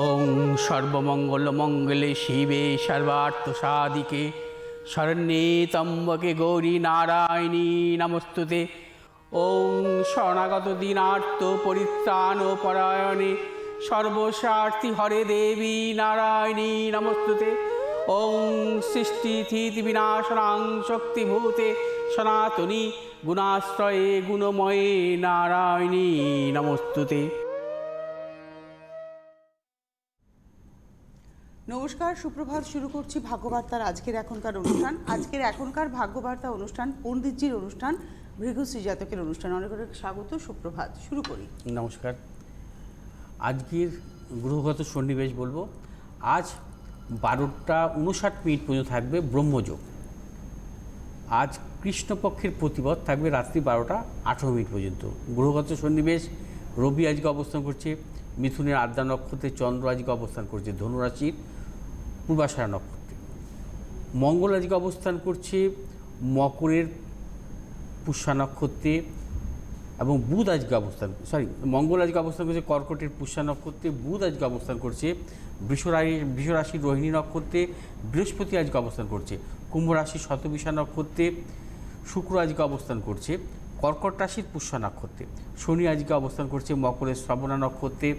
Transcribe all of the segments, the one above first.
ওং সর্বমঙ্গলমঙ্গলে শিবে সর্বার্থসাধিকে শরণ্যে ত্র্যম্বকে গৌরী নারায়ণী নমস্তুতে। ওং শরণাগত দীনার্ত পরিত্রাণ পরায়ণে সর্বস্বার্থী হরে দেবী নারায়ণী নমস্তুতে। ওং সৃষ্টিস্থিতি বিনাশনাং শক্তিভূতে সনাতনী গুণাশ্রয়ে গুণময়ে নারায়ণী নমস্তুতে। নমস্কার, সুপ্রভাত। শুরু করছি ভাগ্যবার্তার আজকের এখনকার ভাগ্যবার্তা অনুষ্ঠান পণ্ডিতজির অনুষ্ঠান, ভৃগুশ্রী জাতকের অনুষ্ঠান। অনেক অনেক স্বাগত, সুপ্রভাত। শুরু করি। নমস্কার। আজকের গ্রহগত সন্নিবেশ বলবো। আজ 12টা 59 পর্যন্ত থাকবে ব্রহ্মযোগ। আজ কৃষ্ণপক্ষের প্রতিপদ থাকবে রাত্রি 12টা 18 পর্যন্ত। গ্রহগত সন্নিবেশ, রবি আজকে অবস্থান করছে মিথুনের আদ্রা নক্ষত্রে, চন্দ্র আজকে অবস্থান করছে ধনুরাশির পূর্বাষাঢ়া নক্ষত্রে, মঙ্গল আজকে অবস্থান করছে মকরের পুষ্যা নক্ষত্রে এবং বুধ আজকে মঙ্গল আজকে অবস্থান করছে কর্কটের পুষ্যা নক্ষত্রে, বুধ আজকে অবস্থান করছে বৃষরাশির রোহিণী নক্ষত্রে, বৃহস্পতি আজকে অবস্থান করছে কুম্ভ রাশির শতবিশা নক্ষত্রে, শুক্র আজকে অবস্থান করছে কর্কট রাশির পুষ্যা নক্ষত্রে, শনি আজকে অবস্থান করছে মকরের শ্রবণা নক্ষত্রে,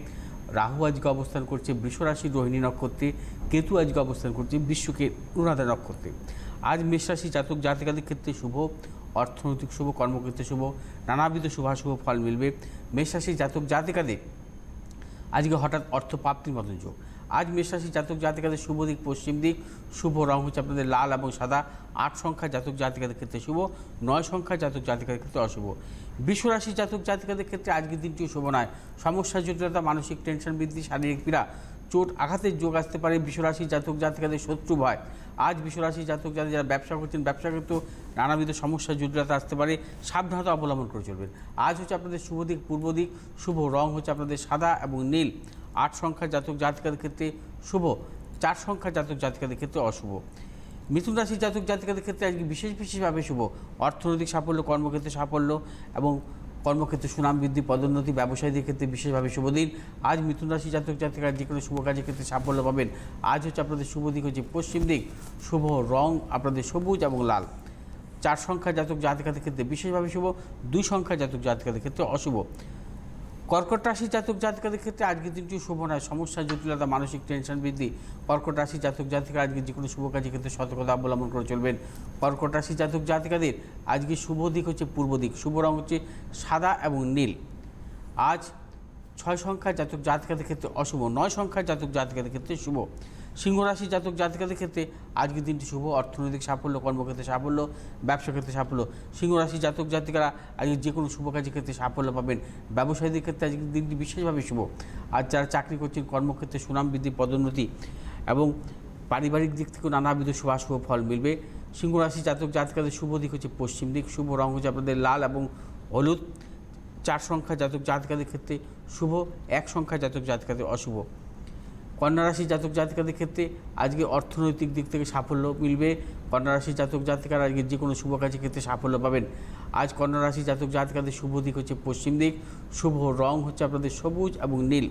রাহু আজকে অবস্থান করছে বৃষরাশির রোহিণী নক্ষত্রে, কেতু আজকে অবস্থান করছে বৃশ্চিকের অনুরাধা নক্ষত্রে। আজ মেষরাশি জাতক জাতিকাদের ক্ষেত্রে শুভ, অর্থনৈতিক শুভ, কর্মক্ষেত্রে শুভ, নানাবিধ শুভাশুভ ফল মিলবে। মেষরাশি জাতক জাতিকাদের আজকে হঠাৎ অর্থপ্রাপ্তির মতন যোগ। আজ মেষরাশি জাতক জাতিকাদের শুভ দিক পশ্চিম দিক, শুভ রং হচ্ছে আপনাদের লাল এবং সাদা। 8 সংখ্যা জাতক জাতিকাদের ক্ষেত্রে শুভ, 9 সংখ্যা জাতক জাতিকাদের ক্ষেত্রে অশুভ। বৃষরাশি জাতক জাতিকাদের ক্ষেত্রে আজকের দিনটিও শুভ নয়। সমস্যা, জটিলতা, মানসিক টেনশন বৃদ্ধি, শারীরিক পীড়া, চোট আঘাতের যোগ আসতে পারে। বৃষরাশি জাতক জাতিকাদের শত্রু ভয়। আজ বৃষরাশি জাতক জাতিক যারা ব্যবসা করছেন, ব্যবসা করতেও নানাবিধ সমস্যা জটিলতা আসতে পারে, সাবধানতা অবলম্বন করে চলবেন। আজ হচ্ছে আপনাদের শুভ দিক পূর্ব দিক, শুভ রং হচ্ছে আপনাদের সাদা এবং নীল। 8 সংখ্যা জাতক জাতিকাদের ক্ষেত্রে শুভ, 4 সংখ্যা জাতক জাতিকাদের ক্ষেত্রে অশুভ। মিথুন রাশি জাতক জাতিকাদের ক্ষেত্রে আজকে বিশেষভাবে শুভ। অর্থনৈতিক সাফল্য, কর্মক্ষেত্রে সাফল্য এবং কর্মক্ষেত্রে সুনাম বৃদ্ধি, পদোন্নতি, ব্যবসায়ীদের ক্ষেত্রে বিশেষভাবে শুভ দিন। আজ মিথুন রাশি জাতক জাতিকারা যে কোনো শুভ কাজের ক্ষেত্রে সাফল্য পাবেন। আজ হচ্ছে আপনাদের শুভ দিক হচ্ছে পশ্চিম দিক, শুভ রং আপনাদের সবুজ এবং লাল। 4 সংখ্যা জাতক জাতিকাদের ক্ষেত্রে বিশেষভাবে শুভ, 2 সংখ্যা জাতক জাতিকাদের ক্ষেত্রে অশুভ। কর্কট রাশি জাতক জাতিকাদের ক্ষেত্রে আজকের দিনটিও শুভ নয়। সমস্যা, জটিলতা, মানসিক টেনশন বৃদ্ধি। কর্কট রাশি জাতক জাতিকা আজকে যে কোনো শুভ কাজের ক্ষেত্রে সতর্কতা অবলম্বন করে চলবেন। কর্কট রাশি জাতক জাতিকাদের আজকে শুভ দিক হচ্ছে পূর্ব দিক, শুভ রং হচ্ছে সাদা এবং নীল। আজ 6 সংখ্যা জাতক জাতিকাদের ক্ষেত্রে অশুভ, 9 সংখ্যা জাতক জাতিকাদের ক্ষেত্রে শুভ। সিংহ রাশি জাতক জাতিকাদের ক্ষেত্রে আজকের দিনটি শুভ। অর্থনৈতিক সাফল্য, কর্মক্ষেত্রে সাফল্য, ব্যবসা ক্ষেত্রে সাফল্য। সিংহ রাশি জাতক জাতিকারা আজকে যে কোনো শুভ কাজের ক্ষেত্রে সাফল্য পাবেন। ব্যবসায়ীদের ক্ষেত্রে আজকের দিনটি বিশেষভাবে শুভ। আজ যারা চাকরি করছেন, কর্মক্ষেত্রে সুনাম বৃদ্ধি, পদোন্নতি এবং পারিবারিক দিক থেকেও নানাবিধ শুভাশুভ ফল মিলবে। সিংহ রাশি জাতক জাতিকাদের শুভ দিক হচ্ছে পশ্চিম দিক, শুভ রং হচ্ছে আপনাদের লাল এবং হলুদ। 4 সংখ্যা জাতক জাতিকাদের ক্ষেত্রে শুভ, 1 সংখ্যা জাতক জাতিকাদের অশুভ। কন্যা রাশি জাতক জাতিকাদের ক্ষেত্রে আজকে অর্থনৈতিক দিক থেকে সাফল্য মিলবে। কন্যা রাশি জাতক জাতিকারা আজকে যে কোনো শুভ কাজের ক্ষেত্রে সাফল্য পাবেন। আজ কন্যা রাশি জাতক জাতিকাদের শুভ দিক হচ্ছে পশ্চিম দিক, শুভ রং হচ্ছে আপনাদের সবুজ এবং নীল।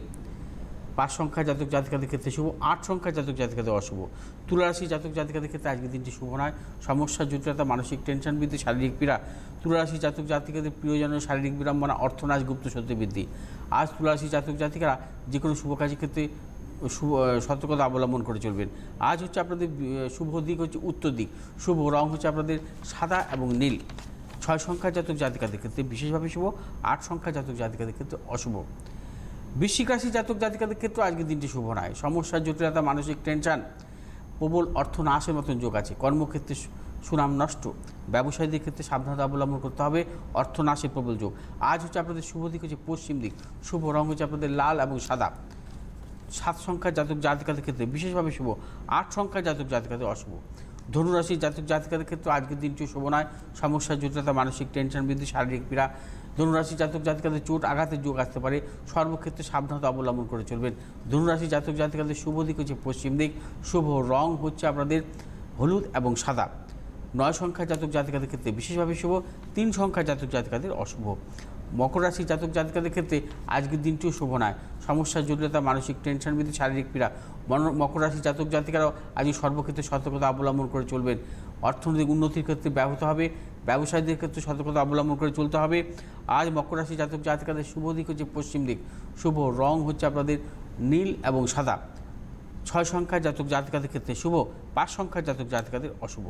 5 সংখ্যা জাতক জাতিকাদের ক্ষেত্রে শুভ, 8 সংখ্যা জাতক জাতিকাদের অশুভ। তুলা রাশি জাতক জাতিকাদের ক্ষেত্রে আজকের দিনটি শুভ নয়। সমস্যা, জটিলতা, মানসিক টেনশন বৃদ্ধি, শারীরিক পীড়া। তুলা রাশি জাতক জাতিকাদের প্রিয়জনের শারীরিক বিড়ম্বনা, অর্থনাশ, গুপ্ত সত্যি বৃদ্ধি। আজ তুলা রাশি জাতক জাতিকারা যে কোনো শুভ কাজের ক্ষেত্রে সতর্কতা অবলম্বন করে চলবেন। আজ হচ্ছে আপনাদের শুভ দিক হচ্ছে উত্তর দিক, শুভ রং হচ্ছে আপনাদের সাদা এবং নীল। 6 সংখ্যা জাতক জাতিকাদের ক্ষেত্রে বিশেষভাবে শুভ, 8 সংখ্যা জাতক জাতিকাদের ক্ষেত্রে অশুভ। বৃশ্চিক রাশি জাতক জাতিকাদের ক্ষেত্রে আজকের দিনটি শুভ নয়। সমস্যা, জটিলতা, মানসিক টেনশন, প্রবল অর্থ নাশের মতন যোগ আছে। কর্মক্ষেত্রে সুনাম নষ্ট, ব্যবসায়ীদের ক্ষেত্রে সাবধানতা অবলম্বন করতে হবে, অর্থ নাশের প্রবল যোগ। আজ হচ্ছে আপনাদের শুভ দিক হচ্ছে পশ্চিম দিক, শুভ রং হচ্ছে আপনাদের লাল এবং সাদা। 7 সংখ্যা জাতক জাতিকাদের ক্ষেত্রে বিশেষভাবে শুভ, 8 সংখ্যা জাতক জাতিকাদের অশুভ। ধনুরাশি জাতক জাতিকাদের ক্ষেত্রে আজকের দিনটিও শুভ নয়। সমস্যা, জটিলতা, মানসিক টেনশন বৃদ্ধি, শারীরিক পীড়া। ধনুরাশি জাতক জাতিকাদের চোট আঘাতের যোগ আসতে পারে, সর্বক্ষেত্রে সাবধানতা অবলম্বন করে চলবেন। ধনুরাশি জাতক জাতিকাদের শুভ দিক হচ্ছে পশ্চিম দিক, শুভ রং হচ্ছে আপনাদের হলুদ এবং সাদা। 9 সংখ্যা জাতক জাতিকাদের ক্ষেত্রে বিশেষভাবে শুভ, 3 সংখ্যা জাতক জাতিকাদের অশুভ। মকর রাশি জাতক জাতিকাদের ক্ষেত্রে আজকের দিনটিও শুভ নয়। সমস্যা, জটিলতা, মানসিক টেনশন বৃদ্ধি, শারীরিক পীড়া। মকর রাশি জাতক জাতিকারাও আজ সর্বক্ষেত্রে সতর্কতা অবলম্বন করে চলবেন। অর্থনৈতিক উন্নতির ক্ষেত্রে ব্যাহত হবে। ব্যবসায়ীদের ক্ষেত্রে সতর্কতা অবলম্বন করে চলতে হবে। আজ মকর রাশি জাতক জাতিকাদের শুভ দিক হচ্ছে পশ্চিম দিক। শুভ রং হচ্ছে আপনাদের নীল এবং সাদা। 6 সংখ্যার জাতক জাতিকাদের ক্ষেত্রে শুভ, 5 সংখ্যার জাতক জাতিকাদের অশুভ।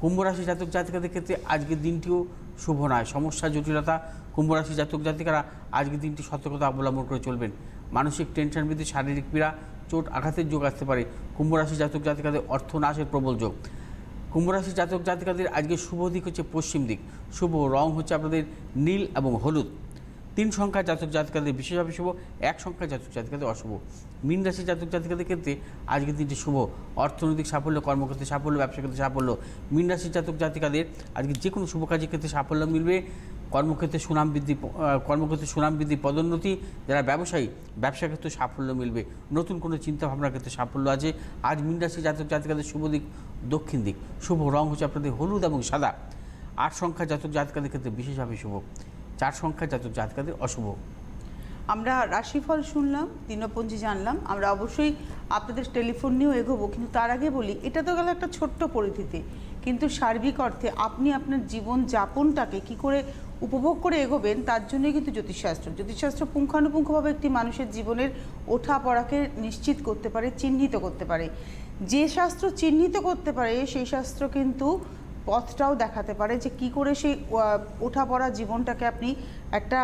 কুম্ভ রাশি জাতক জাতিকাদের ক্ষেত্রে আজকের দিনটিও শুভ নয়। সমস্যা, জটিলতা। কুম্ভ রাশি জাতক জাতিকারা আজকের দিনটি সতর্কতা অবলম্বন করে চলবেন। মানসিক টেনশন বৃদ্ধি, শারীরিক পীড়া, চোট আঘাতের যোগ আসতে পারে। কুম্ভ রাশি জাতক জাতিকাদের অর্থনাশের প্রবল যোগ। কুম্ভ রাশি জাতক জাতিকাদের আজকে শুভ দিক হচ্ছে পশ্চিম দিক। শুভ রং হচ্ছে আপনাদের নীল এবং হলুদ। 3 সংখ্যার জাতক জাতিকাদের বিশেষভাবে শুভ, 1 সংখ্যার জাতক জাতিকাদের অশুভ। মীন রাশি জাতক জাতিকাদের ক্ষেত্রে আজকের দিনটি শুভ। অর্থনৈতিক সাফল্য, কর্মক্ষেত্রে সাফল্য, ব্যবসা ক্ষেত্রে সাফল্য। মীন রাশি জাতক জাতিকাদের আজকে যে কোনো শুভ কাজের ক্ষেত্রে সাফল্য মিলবে। কর্মক্ষেত্রে সুনাম বৃদ্ধি, পদোন্নতি। যারা ব্যবসায়ী, ব্যবসা ক্ষেত্রে সাফল্য মিলবে। নতুন কোনো চিন্তাভাবনার ক্ষেত্রে সাফল্য আছে। আজ মীন রাশি জাতক জাতিকাদের শুভ দিক দক্ষিণ দিক। শুভ রং হচ্ছে আপনাদের হলুদ এবং সাদা। 8 সংখ্যার জাতক জাতিকাদের ক্ষেত্রে বিশেষভাবে শুভ, 4 সংখ্যার জাতক জাতিকাদের অশুভ। আমরা রাশিফল শুনলাম, দিনপঞ্জি জানলাম, আমরা অবশ্যই আপনাদের টেলিফোন নিয়েও এগোবো, কিন্তু তার আগে বলি এটা তো গেল একটা ছোট্ট পরিধিতে, কিন্তু সার্বিক অর্থে আপনি আপনার জীবন যাপনটাকে কী করে উপভোগ করে এগোবেন তার জন্যই কিন্তু জ্যোতিষশাস্ত্র পুঙ্খানুপুঙ্খভাবে একটি মানুষের জীবনের ওঠা পড়াকে নিশ্চিত করতে পারে, চিহ্নিত করতে পারে। যে শাস্ত্র চিহ্নিত করতে পারে সেই শাস্ত্র কিন্তু পথটাও দেখাতে পারে যে কি করে সেই ওঠা পড়া জীবনটাকে আপনি একটা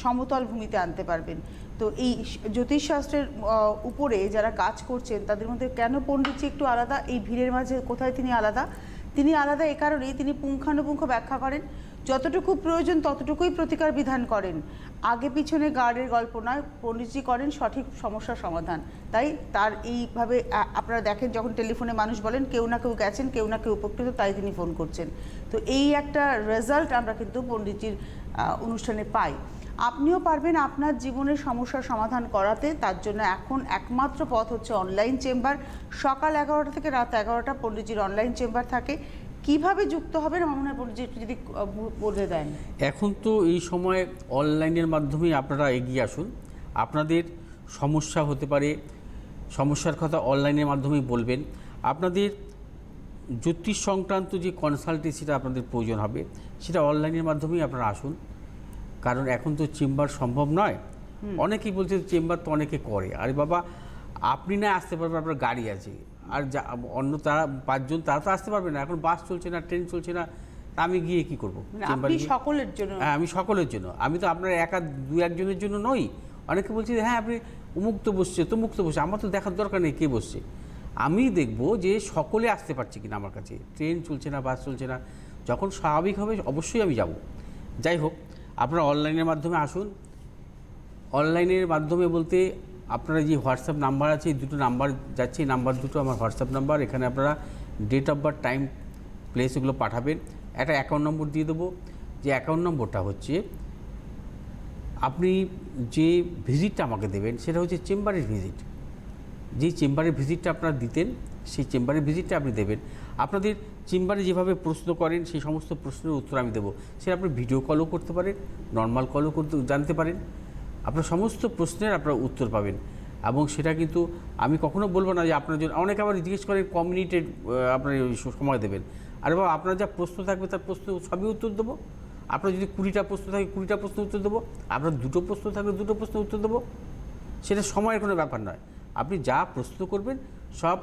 সমতল ভূমিতে আনতে পারবেন। তো এই জ্যোতিষশাস্ত্রের উপরে যারা কাজ করছেন তাদের মধ্যে কেন পণ্ডিতজি একটু আলাদা, এই ভিড়ের মাঝে কোথায় তিনি আলাদা? তিনি আলাদা এ কারণেই তিনি পুঙ্খানুপুঙ্খ ব্যাখ্যা করেন, যতটুকু প্রয়োজন ততটুকুই প্রতিকার বিধান করেন। আগে পিছনে গার্ডের গল্প নয়, পণ্ডিতজি করেন সঠিক সমস্যার সমাধান। তাই তার এইভাবে আপনারা দেখেন যখন টেলিফোনে মানুষ বলেন কেউ না কেউ গেছেন, কেউ না কেউ উপকৃত, তাই তিনি ফোন করছেন। তো এই একটা রেজাল্ট আমরা কিন্তু পণ্ডিতজির অনুষ্ঠানে পাই। আপনিও পারবেন আপনার জীবনের সমস্যার সমাধান করাতে। তার জন্য এখন একমাত্র পথ হচ্ছে অনলাইন চেম্বার। সকাল 11টা থেকে রাত 11টা পণ্ডিতজির অনলাইন চেম্বার থাকে। কিভাবে যুক্ত হবেন আমার মনে হয় পণ্ডিতজি একটু যদি বলে দেন। এখন তো এই সময় অনলাইনের মাধ্যমেই আপনারা এগিয়ে আসুন। আপনাদের সমস্যা হতে পারে, সমস্যার কথা অনলাইনের মাধ্যমেই বলবেন। আপনাদের জ্যোতিষ সংক্রান্ত যে কনসালটেন্সিটা আপনাদের প্রয়োজন হবে সেটা অনলাইনের মাধ্যমেই আপনারা আসুন। কারণ এখন তো চেম্বার সম্ভব নয়। অনেকেই বলছে চেম্বার তো অনেকে করে, আরে বাবা আপনি না আসতে পারবেন, আপনার গাড়ি আছে, আর অন্য তারা 5 জন তারা তো আসতে পারবে না। এখন বাস চলছে না, ট্রেন চলছে না, আমি গিয়ে কি করবো? সকলের জন্য। হ্যাঁ, আমি সকলের জন্য। আমি তো আপনার একা 2-1 জনের জন্য নই। অনেকে বলছে হ্যাঁ আপনি উমুক তো বসছে, তমুক তো বসছে, আমার তো দেখার দরকার নেই কে বসছে। আমি দেখবো যে সকলে আসতে পারছে কিনা আমার কাছে। ট্রেন চলছে না, বাস চলছে না, যখন স্বাভাবিক হবে অবশ্যই আমি যাব। যাই হোক, আপনারা অনলাইনের মাধ্যমে আসুন। অনলাইনের মাধ্যমে বলতে আপনারা যে হোয়াটসঅ্যাপ নাম্বার আছে, এই 2টো নাম্বার যাচ্ছে, এই নাম্বার 2টো আমার হোয়াটসঅ্যাপ নাম্বার। এখানে আপনারা date of birth, time, place এগুলো পাঠাবেন। একটা অ্যাকাউন্ট নম্বর দিয়ে দেবো, যে অ্যাকাউন্ট নম্বরটা হচ্ছে আপনি যে ভিজিটটা আমাকে দেবেন সেটা হচ্ছে চেম্বারের ভিজিট। যেই চেম্বারের ভিজিটটা আপনারা দিতেন সেই চেম্বারের ভিজিটটা আপনি দেবেন। আপনাদের চেম্বারে যেভাবে প্রশ্ন করেন সেই সমস্ত প্রশ্নের উত্তর আমি দেবো। সেটা আপনি ভিডিও কলও করতে পারেন, নর্মাল কলও করতে জানতে পারেন। আপনার সমস্ত প্রশ্নের আপনারা উত্তর পাবেন। এবং সেটা কিন্তু আমি কখনো বলবো না যে আপনার জন্য, অনেকে আবার জিজ্ঞেস করেন কমিউনিটেড আপনার সময় দেবেন। আরে বাবা আপনার যা প্রশ্ন থাকবে তার প্রশ্ন সবই উত্তর দেবো। আপনার যদি 20টা প্রশ্ন থাকে 20টা প্রশ্ন উত্তর দেবো। আপনার 2টো প্রশ্ন থাকলে 2টো প্রশ্ন উত্তর দেবো। সেটা সময়ের কোনো ব্যাপার নয়। আপনি যা প্রশ্ন করবেন সব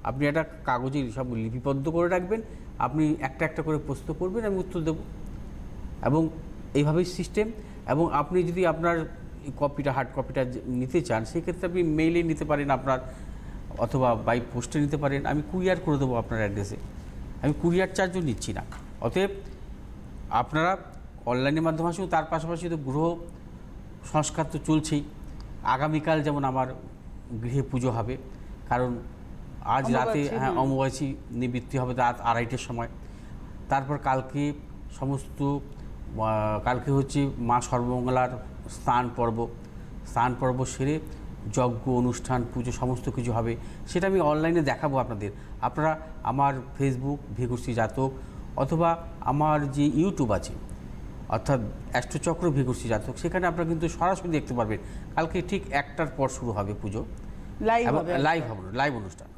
আপনি একটা কাগজে সব লিপিবদ্ধ করে রাখবেন। আপনি একটা একটা করে প্রশ্ন করবেন, আমি উত্তর দেবো। এবং এইভাবেই সিস্টেম। এবং আপনি যদি আপনার কপিটা, হার্ড কপিটা নিতে চান সেক্ষেত্রে আপনি মেইলে নিতে পারেন আপনার, অথবা বাই পোস্টে নিতে পারেন। আমি কুরিয়ার করে দেবো আপনার অ্যাড্রেসে। আমি কুরিয়ার চার্জও নিচ্ছি না। অতএব আপনারা অনলাইনের মাধ্যমে আসুন। তার পাশাপাশি তো গ্রহ সংস্কার তো চলছেই। আগামীকাল যেমন আমার গৃহে পুজো হবে, কারণ আজ রাতে অমাবাস্যা নিবৃত্তি হবে রাত 2:30টার সময়। তারপর কালকে কালকে হচ্ছে মা সর্বমঙ্গলার স্নান পর্ব সেরে যজ্ঞ অনুষ্ঠান পুজো সমস্ত কিছু হবে। সেটা আমি অনলাইনে দেখাবো আপনাদের। আপনারা আমার ফেসবুক ভিগুশ্রী জাতক, অথবা আমার যে ইউটিউব আছে অর্থাৎ অ্যাষ্টচক্র ভৃগুশ্রী জাতক, সেখানে আপনারা কিন্তু সরাসরি দেখতে পারবেন। কালকে ঠিক 1টার পর শুরু হবে পুজো, লাইভ এবং হবে। লাইভ অনুষ্ঠান।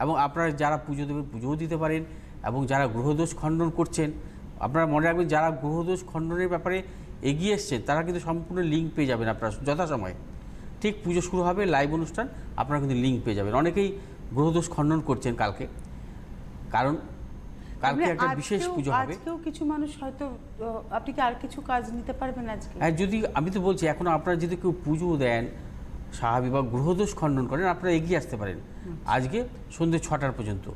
এবং আপনারা যারা পুজো দেবেন পুজোও দিতে পারেন, এবং যারা গ্রহদোষ খণ্ডন করছেন, আপনারা মনে রাখবেন যারা গ্রহদোষ খণ্ডনের ব্যাপারে এগিয়ে এসছেন তারা কিন্তু সম্পূর্ণ লিঙ্ক পেয়ে যাবেন আপনারা যথাসময়ে। ঠিক পুজো শুরু হবে, লাইভ অনুষ্ঠান, আপনারা কিন্তু লিঙ্ক পেয়ে যাবেন। অনেকেই গ্রহদোষ খণ্ডন করছেন কালকে, কারণ কালকে মানে একটা বিশেষ পুজো হবে। আজকেও কিছু মানুষ হয়তো, আপনি কি আর কিছু কাজ নিতে পারবেন আজকে? হ্যাঁ, যদি আমি তো বলছি এখন আপনারা যদি কেউ পুজো দেন স্বাভাবিক বা গ্রহদোষ খণ্ডন করেন, আপনারা এগিয়ে আসতে পারেন। আজকে সন্ধ্যে 6টার পর্যন্ত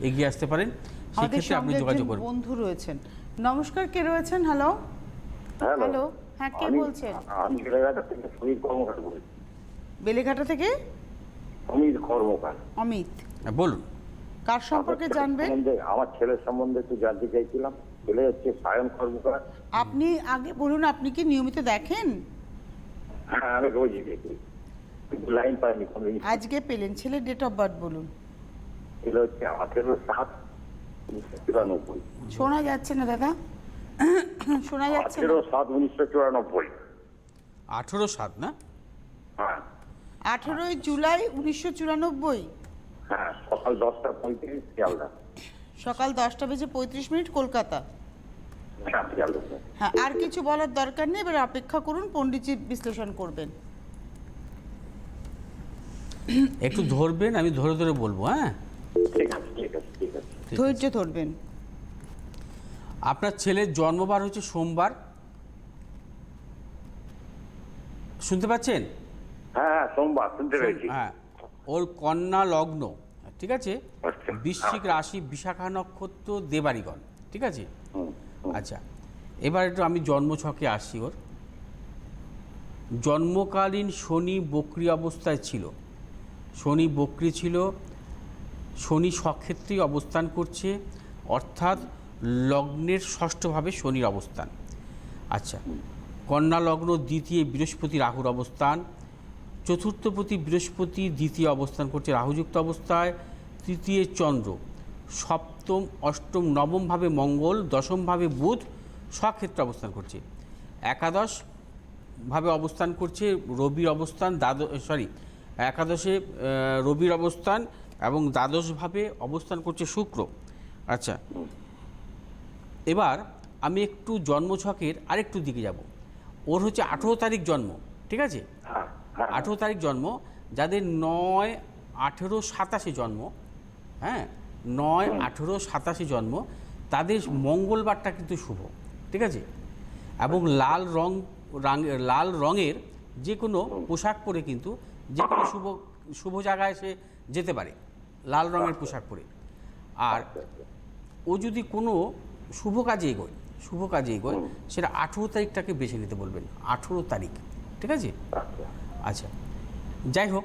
এগিয়ে আসতে পারেন, আমাদের সেক্ষেত্রে আপনি সঙ্গে যোগাযোগ একজন করবেন। বন্ধু রয়েছেন। নমস্কার, কে রয়েছেন? হ্যালো হ্যালো, হ্যাঁ কে বলছেন? আমি বেলেঘাটা থেকে সমীর কর্মকার বলছি। বেলেঘাটা থেকে সমীর কর্মকার। অমিত, হ্যাঁ, বলুন। কার সম্পর্কে জানবেন? আমার ছেলের সম্বন্ধে একটু জানতে চাইছিলাম। ছেলে হচ্ছে সায়ন কর্মকার। আপনি আগে বলুন, আপনি কি নিয়মিত দেখেন? হ্যাঁ, আমি রোজই দেখি, কিন্তু লাইন পাইনি কোনো। আজকে পেলেন। ছেলের ডেট অফ বার্থ বলুন। ছেলে হচ্ছে 18/7/1994। শোনা যাচ্ছে না দাদা, শোনা যাচ্ছে না। 18/7/1994। 18/7 না? হ্যাঁ 18 জুলাই 1994, হ্যাঁ, সকাল 10টা 35 শিয়ালদা। সকাল 10:35 কলকাতা। হ্যাঁ শিয়ালদা। হ্যাঁ, আর কিছু বলার দরকার নেই, এবার অপেক্ষা করুন, পণ্ডিতজি বিশ্লেষণ করবেন। একটু ধরবেন, আমি ধরে ধরে বলবো। হ্যাঁ, ঠিক আছে ঠিক আছে ঠিক আছে। ঠিক আছে। ধৈর্য ধরবেন। আপনার ছেলের জন্মবার হচ্ছে সোমবার, শুনতে পাচ্ছেন? হ্যাঁ সোমবার শুনতে পেয়েছি। হ্যাঁ, ওর কন্যা লগ্ন, ঠিক আছে, আচ্ছা। বৃশ্চিক রাশি, বিশাখা নক্ষত্র, দেবাড়িগণ, ঠিক আছে। হুম, হুম। আচ্ছা, এবার একটু আমি জন্মছকে আসি। ওর জন্মকালীন শনি বক্রী অবস্থায় ছিল, শনি বক্রী ছিল, শনি স্বক্ষেত্রেই অবস্থান করছে, অর্থাৎ লগ্নের ষষ্ঠভাবে শনির অবস্থান। আচ্ছা, কন্যা লগ্ন দ্বিতীয় বৃহস্পতি রাহুর অবস্থান, চতুর্থপতি বৃহস্পতি দ্বিতীয় অবস্থান করছে রাহুযুক্ত অবস্থায়, তৃতীয় চন্দ্র, সপ্তম অষ্টম নবমভাবে মঙ্গল, দশমভাবে বুধ স্বক্ষেত্রে অবস্থান করছে, একাদশভাবে অবস্থান করছে রবির অবস্থান, একাদশে রবির অবস্থান, এবং দ্বাদশভাবে অবস্থান করছে শুক্র। আচ্ছা, এবার আমি একটু জন্মছকের আরেকটু দিকে যাব। ওর হচ্ছে 18 তারিখ জন্ম, ঠিক আছে, হ্যাঁ হ্যাঁ 18 তারিখ জন্ম। যাদের 9, 18, 27 জন্ম, হ্যাঁ 9, 18, 27 জন্ম, তাদের মঙ্গলবারটা কিন্তু শুভ, ঠিক আছে। এবং লাল রঙের যে কোনো পোশাক পরে কিন্তু যে কোনো শুভ জায়গায় সে যেতে পারে, লাল রঙের পোশাক পরে। আর ও যদি কোনো শুভ কাজে এগোয় সেটা 18 তারিখটাকে বেছে নিতে বলবেন, 18 তারিখ, ঠিক আছে। আচ্ছা। আচ্ছা, যাই হোক,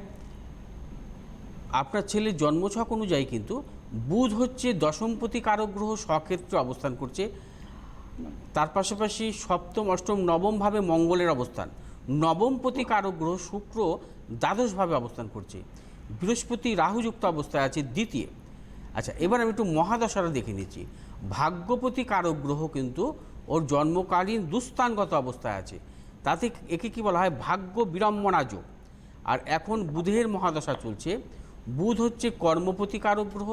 আপনার ছেলের জন্মছক অনুযায়ী কিন্তু বুধ হচ্ছে দশমপতি কারক গ্রহ, স্বক্ষেত্রে অবস্থান করছে। তার পাশাপাশি সপ্তম অষ্টম নবমভাবে মঙ্গলের অবস্থান, নবমপতি কারক গ্রহ শুক্র দ্বাদশভাবে অবস্থান করছে, বৃহস্পতি রাহুযুক্ত অবস্থায় আছে দ্বিতীয়। আচ্ছা, এবার আমি একটু মহাদশাটা দেখে নিচ্ছি। ভাগ্যপতি কারক গ্রহ কিন্তু ওর জন্মকালীন দুস্থানগত অবস্থায় আছে, তাতে একে কি বলা হয়, ভাগ্য বিড়ম্বনা যোগ। আর এখন বুধের মহাদশা চলছে। বুধ হচ্ছে কর্মপতি কারক গ্রহ,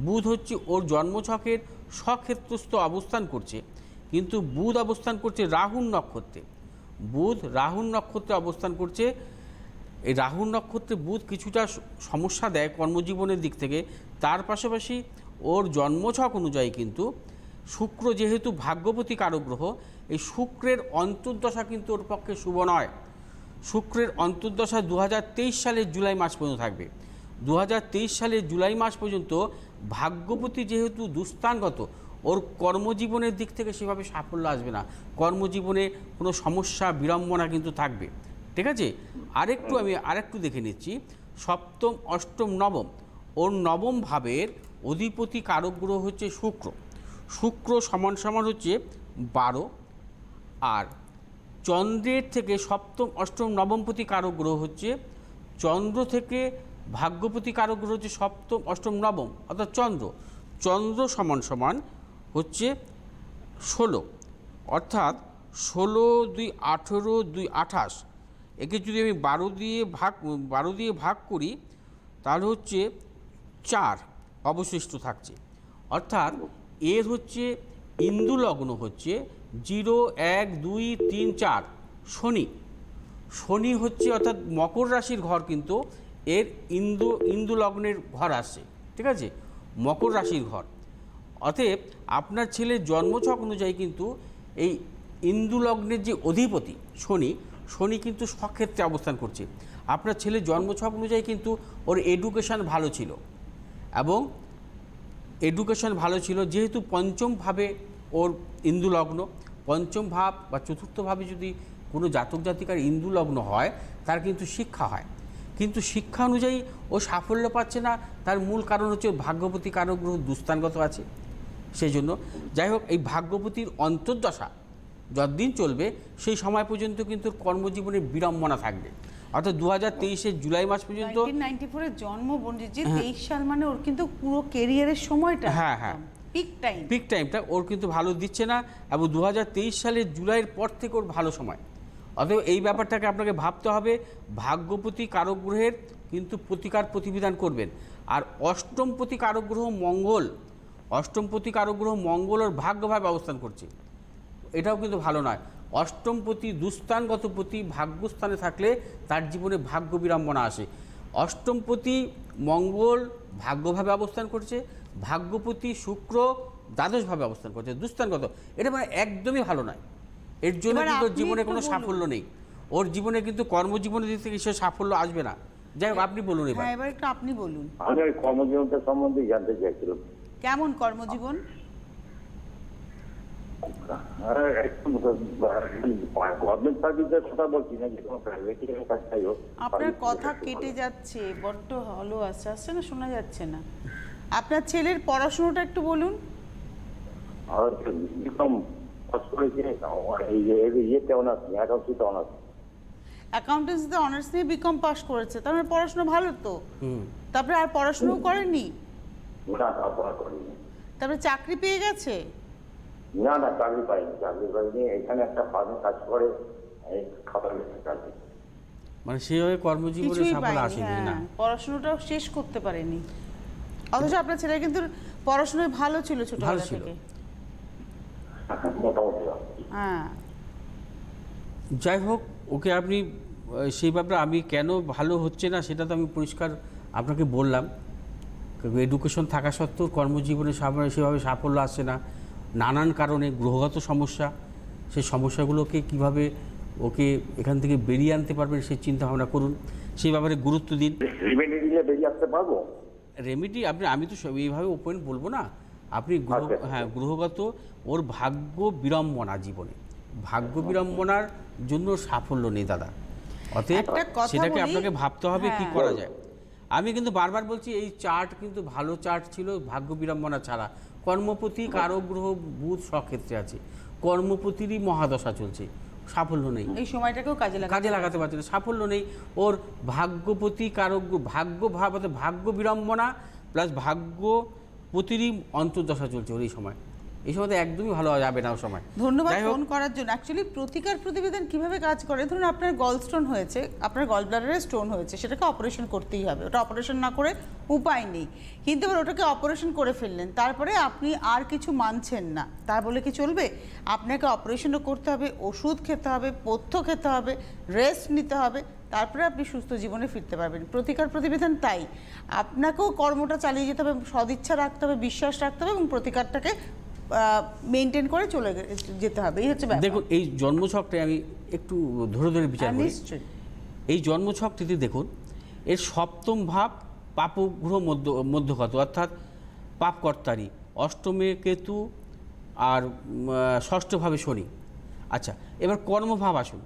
বুধ হচ্ছে ওর জন্মছকের স্বক্ষেত্রস্থ অবস্থান করছে, কিন্তু বুধ অবস্থান করছে রাহুর নক্ষত্রে। বুধ রাহুর নক্ষত্রে অবস্থান করছে। এই রাহুর নক্ষত্রে বুধ কিছুটা সমস্যা দেয় কর্মজীবনের দিক থেকে। তার পাশাপাশি ওর জন্মছক অনুযায়ী কিন্তু শুক্র যেহেতু ভাগ্যপতি কারক গ্রহ, এই শুক্রের অন্তর্দশা কিন্তু ওর পক্ষে শুভ নয়। শুক্রের অন্তর্দশা 2023 সালের জুলাই মাস পর্যন্ত থাকবে। 2023 সালের জুলাই মাস পর্যন্ত ভাগ্যপতি যেহেতু দুস্থানগত, ওর কর্মজীবনের দিক থেকে সেভাবে সাফল্য আসবে না, কর্মজীবনে কোনো সমস্যা বিড়ম্বনা কিন্তু থাকবে, ঠিক আছে। আমি আরেকটু দেখে নিচ্ছি। সপ্তম অষ্টম নবম, ওর নবম ভাবের অধিপতি কারক গ্রহ হচ্ছে শুক্র। শুক্র সমান সমান হচ্ছে 12। আর চন্দ্রের থেকে সপ্তম অষ্টম নবমপতি কারক গ্রহ হচ্ছে চন্দ্র, থেকে ভাগ্যপতি কারক গ্রহ হচ্ছে সপ্তম অষ্টম নবম, অর্থাৎ চন্দ্র সমান সমান হচ্ছে 16। অর্থাৎ 16×2=18। একে যদি আমি 12 দিয়ে ভাগ করি তাহলে হচ্ছে 4 অবশিষ্ট থাকছে। অর্থাৎ এর হচ্ছে ইন্দু লগ্ন হচ্ছে 0, 1, 2, 3, 4 শনি হচ্ছে, অর্থাৎ মকর রাশির ঘর কিন্তু এর ইন্দু লগ্নের ঘর আসছে, ঠিক আছে, মকর রাশির ঘর। অতএব আপনার ছেলের জন্মছক অনুযায়ী কিন্তু এই ইন্দু লগ্নের যে অধিপতি শনি কিন্তু স্বক্ষেত্রে অবস্থান করছে। আপনার ছেলের জন্মছক অনুযায়ী কিন্তু ওর এডুকেশান ভালো ছিল, এবং এডুকেশান ভালো ছিল যেহেতু পঞ্চম ভাবে ওর ইন্দু লগ্ন, পঞ্চম ভাব বা চতুর্থ ভাবে যদি কোনো জাতক জাতিকার ইন্দু লগ্ন হয় তার কিন্তু শিক্ষা হয়, কিন্তু শিক্ষা অনুযায়ী ও সাফল্য পাচ্ছে না। তার মূল কারণ হচ্ছে ভাগ্যপতি কারক গ্রহ দুস্থানগত আছে। সেই জন্য যাই হোক, এই ভাগ্যপতির অন্তর্দশা যতদিন চলবে সেই সময় পর্যন্ত কিন্তু কর্মজীবনে বিড়ম্বনা থাকবে। অর্থাৎ 2023-এর জুলাই মাস পর্যন্ত 1994 জন্ম বন্ধুজি, 23 সাল মানে ওর কিন্তু পুরো কেরিয়ারের সময়টা, হ্যাঁ পিক টাইমটা ওর কিন্তু ভালো দিচ্ছে না, এবং 2023 সালের জুলাইয়ের পর থেকে ওর ভালো সময়। অতএব এই ব্যাপারটাকে আপনাকে ভাবতে হবে। ভাগ্যপতি কারক গ্রহের কিন্তু প্রতিকার প্রতিবিধান করবেন। আর অষ্টমপতি কারক গ্রহ মঙ্গল ওর ভাগ্যভাবে অবস্থান করছে, এটাও কিন্তু ভালো নয়। অষ্টমপতি দুস্থানগত পতি ভাগ্যস্থানে থাকলে তার জীবনে ভাগ্য বিড়ম্বনা আসে। অষ্টমপতি মঙ্গল ভাগ্যভাবে অবস্থান করছে, ভাগ্যপতি শুক্র দ্বাদশভাবে অবস্থান করছে দুস্থানগত, এটা মানে একদমই ভালো নয়। এর জন্য কিন্তু ওর জীবনে কোনো সাফল্য নেই, ওর জীবনে কিন্তু কর্মজীবনের দিক থেকে সে সাফল্য আসবে না। যাই হোক, আপনি বলুন এবার। হ্যাঁ, এবার একটু আপনি বলুন, আমি ওই কর্মজীবনটা সম্বন্ধে জানতে চাইছিলাম। কেমন কর্মজীবন? গভর্নমেন্ট সার্ভিসের কথা বলছি না, যে কোনো প্রাইভেট কাজ চাই হোক। আপনার কথা কেটে যাচ্ছে, বড্ড হলো আসছে না, শোনা যাচ্ছে না। আপনার ছেলের পড়াশোনাটা একটু বলুন। আর বিকম পাস করেছে, ইয়েতে অনার্স, অ্যাকাউন্টসিতে অনার্স। অ্যাকাউন্টেন্সিতে অনার্স নিয়ে বিকম পাস করেছে, তার মানে পড়াশোনা ভালো তো। তারপরে আর পড়াশোনাও করেনি? না, তারপর করিনি। তারপরে চাকরি পেয়ে গেছে? না, চাকরি পাইনি। এখানে একটা ফার্মে কাজ করে, এই খাবার কাজ। মানে সেভাবে কর্মজীবনে কিছুই সাফল্য পায়নি, আসেনি না। পড়াশোনাটাও শেষ করতে পারেনি। অথচ আপনার ছেলে কিন্তু পড়াশোনায় ভালো ছিল ছোটবেলা থেকে। মোটামুটি। হ্যাঁ, যাই হোক, ওকে আপনি সেই ব্যাপারে আমি কেন ভালো হচ্ছে না সেটা তো আমি পরিষ্কার আপনাকে বললাম। এডুকেশন থাকা সত্ত্বেও কর্মজীবনে সেভাবে সাফল্য আসছে না, নানান কারণে গ্রহগত সমস্যা। সেই সমস্যাগুলোকে কিভাবে ওকে এখান থেকে বেরিয়ে আনতে পারবেন সেই চিন্তা ভাবনা করুন, সেই ব্যাপারে গুরুত্ব দিন। রেমেডি দিলে বেরিয়ে আসতে পারবো? রেমেডি আমি তো এইভাবে ওপেন বলবো না। আপনি গ্রহগত ওর ভাগ্য বিড়ম্বনা, জীবনে ভাগ্য বিড়ম্বনার জন্য সাফল্য নেই দাদা। অতএব সেটাকে আপনাকে ভাবতে হবে কি করা যায়। আমি কিন্তু বারবার বলছি, এই চার্ট কিন্তু ভালো চার্ট ছিল ভাগ্য বিড়ম্বনা ছাড়া। কর্মপতি কারক গ্রহ বুধ স্বক্ষেত্রে আছে, কর্মপতিরই মহাদশা চলছে, সাফল্য নেই। এই সময়টাকেও কাজে লাগাতে পারছে না, সাফল্য নেই। ওর ভাগ্যপতি কারক ভাগ্য ভাব, ভাগ্য বিড়ম্বনা প্লাস ভাগ্যপতিরই অন্তর্দশা চলছে ওর এই সময় তো একদমই ভালো যাবে না ওর সময়। ধন্যবাদ ফোন করার জন্য। অ্যাকচুয়ালি প্রতিকার প্রতিবেদন কিভাবে কাজ করে, ধরুন আপনার গল স্টোন হয়েছে, আপনার গল ব্লাডারে স্টোন হয়েছে, সেটাকে অপারেশন করতেই হবে। ওটা অপারেশন না করে উপায় নেই। কিন্তু এবার ওটাকে অপারেশন করে ফেললেন, তারপরে আপনি আর কিছু মানছেন না, তা বলে কি চলবে? আপনাকে অপারেশনও করতে হবে, ওষুধ খেতে হবে, পথ্য খেতে হবে, রেস্ট নিতে হবে, তারপরে আপনি সুস্থ জীবনে ফিরতে পারবেন। প্রতিকার প্রতিবেদন তাই, আপনাকেও কর্মটা চালিয়ে যেতে হবে, সদিচ্ছা রাখতে হবে, বিশ্বাস রাখতে হবে, এবং প্রতিকারটাকে মেনটেন করে চলে যেতে হবে। এই হচ্ছে ব্যাপার। দেখুন, এই জন্মছকটাই আমি একটু ধরে বিচার করি। নিশ্চয়ই এই জন্মছকটিতে দেখুন, এর সপ্তম ভাব পাপগ্রহ মধ্যগত, অর্থাৎ পাপকর্তারই। অষ্টমে কেতু আর ষষ্ঠভাবে শনি। আচ্ছা, এবার কর্মভাব আসুন।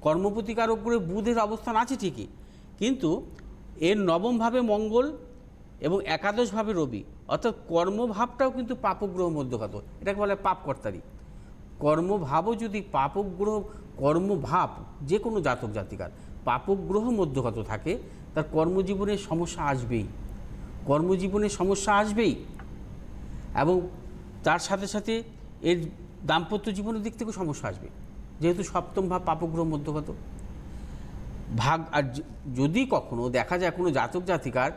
কর্মপতি কারক গ্রহে বুধের অবস্থান আছে ঠিকই, কিন্তু এর নবমভাবে মঙ্গল এবং একাদশভাবে রবি, অর্থাৎ কর্মভাবটাও কিন্তু পাপগ্রহ মধ্যগত, এটাকে বলে পাপকর্তারই। কর্মভাবও যদি কর্মভাব যে কোনো জাতক জাতিকার পাপগ্রহ মধ্যগত থাকে, তার কর্মজীবনে সমস্যা আসবেই। এবং তার সাথে সাথে এর দাম্পত্য জীবনের দিক থেকে সমস্যা আসবে, যেহেতু সপ্তম ভাব পাপগ্রহ মধ্যগত ভাগ। আর যদি কখনো দেখা যায় কোনো জাতক জাতিকার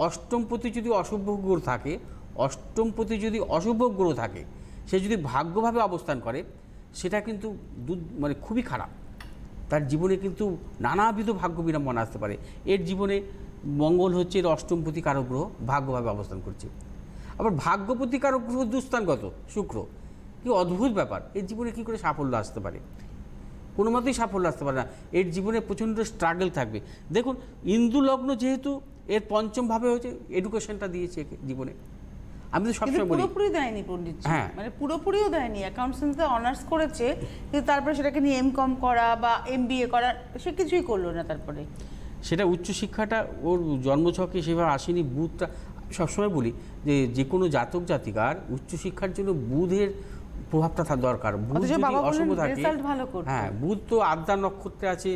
অষ্টমপতি যদি অশুভ গ্রহ থাকে, অষ্টমপতি যদি অশুভ গ্রহ থাকে, সে যদি ভাগ্যভাবে অবস্থান করে, সেটা কিন্তু মানে খুবই খারাপ। তার জীবনে কিন্তু নানাবিধ ভাগ্য বিড়ম্বনা আসতে পারে। এর জীবনে মঙ্গল হচ্ছে এর অষ্টমপতি কারক গ্রহ, ভাগ্যভাবে অবস্থান করছে। আবার ভাগ্যপতি কারক গ্রহ দুস্থানগত শুক্র, কি অদ্ভুত ব্যাপার! এর জীবনে কী করে সাফল্য আসতে পারে? কোনো মতেই সাফল্য আসতে পারে না। এর জীবনে প্রচণ্ড স্ট্রাগল থাকবে। দেখুন, ইন্দু লগ্ন যেহেতু এর পঞ্চমভাবে হচ্ছে এডুকেশনটা দিয়েছে একে জীবনে। আমি তো সবসময় বলি পুরোপুরি দেয়নি পণ্ডিতজি, হ্যাঁ, মানে পুরোপুরিও দেয়নি। অ্যাকাউন্টসেন্সে অনার্স করেছে, কিন্তু তারপরে সেটাকে নিয়ে এমকম করা বা এমবিএ করা সে কিছুই করলো না। তারপরে সেটা উচ্চশিক্ষাটা ওর জন্মছকে সেভাবে আসেনি। বুধটা সবসময় বলি যে কোনো জাতক জাতিকার উচ্চশিক্ষার জন্য বুধের প্রভাবটা থাকা দরকার। বুধ যদি অশুভ থাকে, হ্যাঁ, বুধ তো আদ্যা নক্ষত্রে আছে,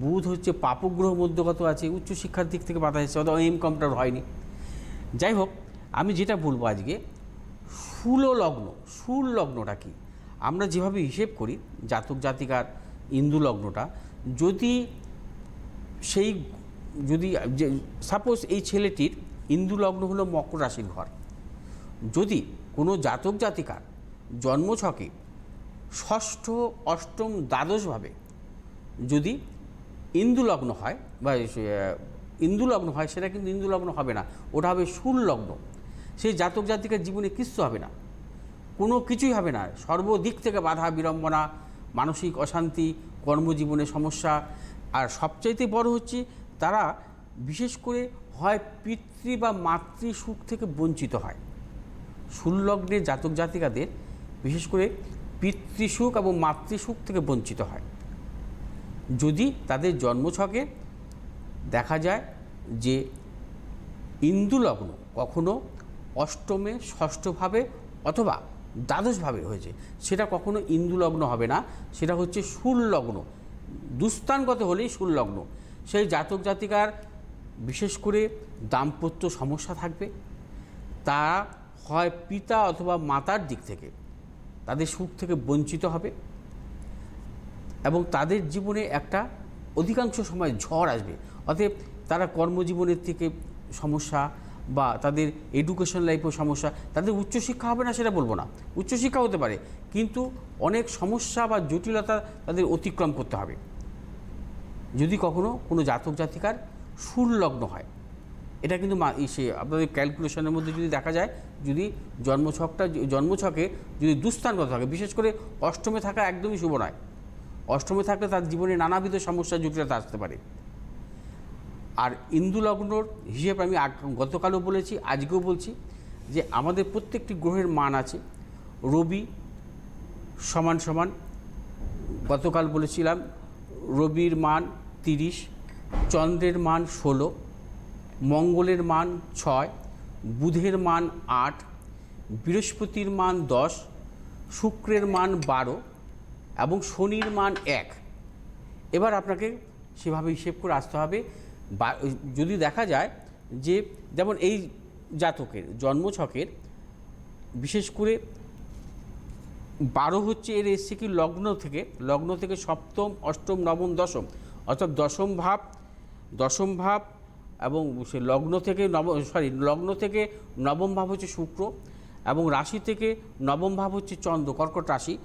বুধ হচ্ছে পাপগ্রহ মধ্যগত আছে, উচ্চশিক্ষার দিক থেকে বাধা এসেছে, অথবা এমকমটা হয়নি। যাই হোক, আমি যেটা বলবো আজকে, শূল লগ্নটা কি? আমরা যেভাবে হিসেব করি জাতক জাতিকার ইন্দু লগ্নটা, যদি সাপোজ এই ছেলেটির ইন্দু লগ্ন হলো মকর রাশির ঘর, যদি কোনো জাতক জাতিকার জন্মছকে ষষ্ঠ, অষ্টম, দ্বাদশভাবে যদি ইন্দু লগ্ন হয় বা ইন্দু লগ্ন হয়, সেটা কিন্তু ইন্দু লগ্ন হবে না, ওটা হবে শূল লগ্ন। সেই জাতক জাতিকার জীবনে কিচ্ছু হবে না, কোনো কিছুই হবে না। সর্বদিক থেকে বাধা বিড়ম্বনা, মানসিক অশান্তি, কর্মজীবনে সমস্যা। আর সবচাইতে বড় হচ্ছে তারা বিশেষ করে হয় পিতৃ বা মাতৃ সুখ থেকে বঞ্চিত হয়। শূললগ্নের জাতক জাতিকাদের বিশেষ করে পিতৃসুখ এবং মাতৃসুখ থেকে বঞ্চিত হয় যদি তাদের জন্মছকে দেখা যায় যে ইন্দু লগ্ন কখনো অষ্টমে, ষষ্ঠভাবে অথবা দ্বাদশভাবে হয়েছে। সেটা কখনো ইন্দু লগ্ন হবে না, সেটা হচ্ছে শূল লগ্ন। দুস্থানগত হলেই শূল লগ্ন। সেই জাতক জাতিকার বিশেষ করে দাম্পত্য সমস্যা থাকবে। তারা হয় পিতা অথবা মাতার দিক থেকে তাদের সুখ থেকে বঞ্চিত হবে, এবং তাদের জীবনে একটা অধিকাংশ সময় ঝড় আসবে। অতএব তারা কর্মজীবনের থেকে সমস্যা বা তাদের এডুকেশন লাইফেও সমস্যা। তাদের উচ্চশিক্ষা হবে না সেটা বলবো না, উচ্চশিক্ষা হতে পারে, কিন্তু অনেক সমস্যা বা জটিলতা তাদের অতিক্রম করতে হবে যদি কখনো কোনো জাতক জাতিকার শূল লগ্ন হয়। এটা কিন্তু আপনাদের ক্যালকুলেশনের মধ্যে যদি দেখা যায়, যদি জন্মছকে যদি দুস্থানগত থাকে, বিশেষ করে অষ্টমে থাকা একদমই শুভ নয়। অষ্টমে থাকলে তার জীবনে নানাবিধ সমস্যা জটিলতা আসতে পারে। আর ইন্দু লগ্নর হিসেবে আমি গতকালও বলেছি, আজকেও বলছি যে আমাদের প্রত্যেকটি গ্রহের মান আছে। রবি সমান সমান, গতকাল বলেছিলাম রবির মান 30, চন্দ্রের মান 16, মঙ্গলের মান 6, বুধের মান 8, বৃহস্পতির মান 10, শুক্রের মান 12 এবং শনির মান 1। এবার আপনাকে সেভাবে হিসেব করে আসতে হবে। যদি দেখা যায় যে যেমন এই জাতকের জন্মছকের বিশেষ করে 12 হচ্ছে এর এসছে কি লগ্ন থেকে সপ্তম, অষ্টম, নবম, দশম, অর্থাৎ দশম ভাব এবং সে লগ্ন থেকে নবম ভাব হচ্ছে শুক্র, এবং রাশি থেকে নবম ভাব হচ্ছে চন্দ্র, কর্কট রাশি।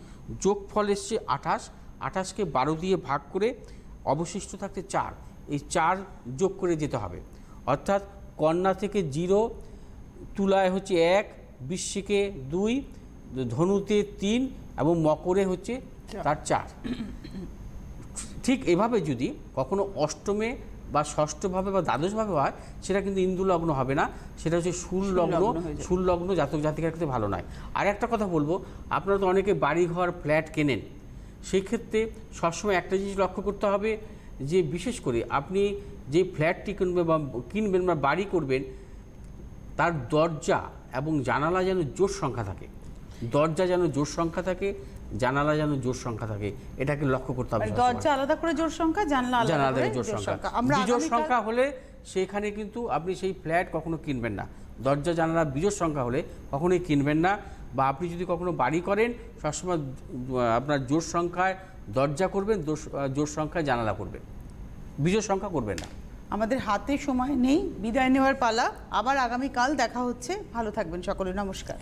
যোগফল এসছে 28কে 12 দিয়ে ভাগ করে অবশিষ্ট থাকতে 4। এই 4 যোগ করে যেতে হবে। অর্থাৎ কন্যা থেকে 0, তুলায় হচ্ছে 1, বৃশ্চিকে 2, ধনুতে 3 এবং মকরে হচ্ছে তার 4। ঠিক এভাবে যদি কখনো অষ্টমে বা ষষ্ঠভাবে বা দ্বাদশভাবে হয়, সেটা কিন্তু ইন্দু লগ্ন হবে না, সেটা হচ্ছে শূল লগ্ন জাতক জাতিকার ক্ষেত্রে ভালো নয়। আর একটা কথা বলবো, আপনারা তো অনেকে বাড়িঘর ফ্ল্যাট কেনেন, সেই ক্ষেত্রে সবসময় একটা জিনিস লক্ষ্য করতে হবে যে বিশেষ করে আপনি যে ফ্ল্যাটটি কিনবেন বা বাড়ি করবেন, তার দরজা এবং জানালা যেন জোড় সংখ্যা থাকে। দরজা যেন জোড় সংখ্যা থাকে, জানালা যেন জোড় সংখ্যা থাকে, এটাকে লক্ষ্য করতে হবে। দরজা আলাদা করে জোড় সংখ্যা, জানালা আলাদা করে জোড় সংখ্যা। বিজোড় সংখ্যা হলে সেখানে কিন্তু আপনি সেই ফ্ল্যাট কখনো কিনবেন না। দরজা জানালা বিজোড় সংখ্যা হলে কখনোই কিনবেন না। বা আপনি যদি কখনো বাড়ি করেন সবসময় আপনার জোড় সংখ্যায় দরজা করবেন, জোড় সংখ্যায় জানালা করবেন, বিজোড় সংখ্যা করবেন না। আমাদের হাতে সময় নেই, বিদায় নেওয়ার পালা। আবার আগামীকাল দেখা হচ্ছে। ভালো থাকবেন সকলে, নমস্কার।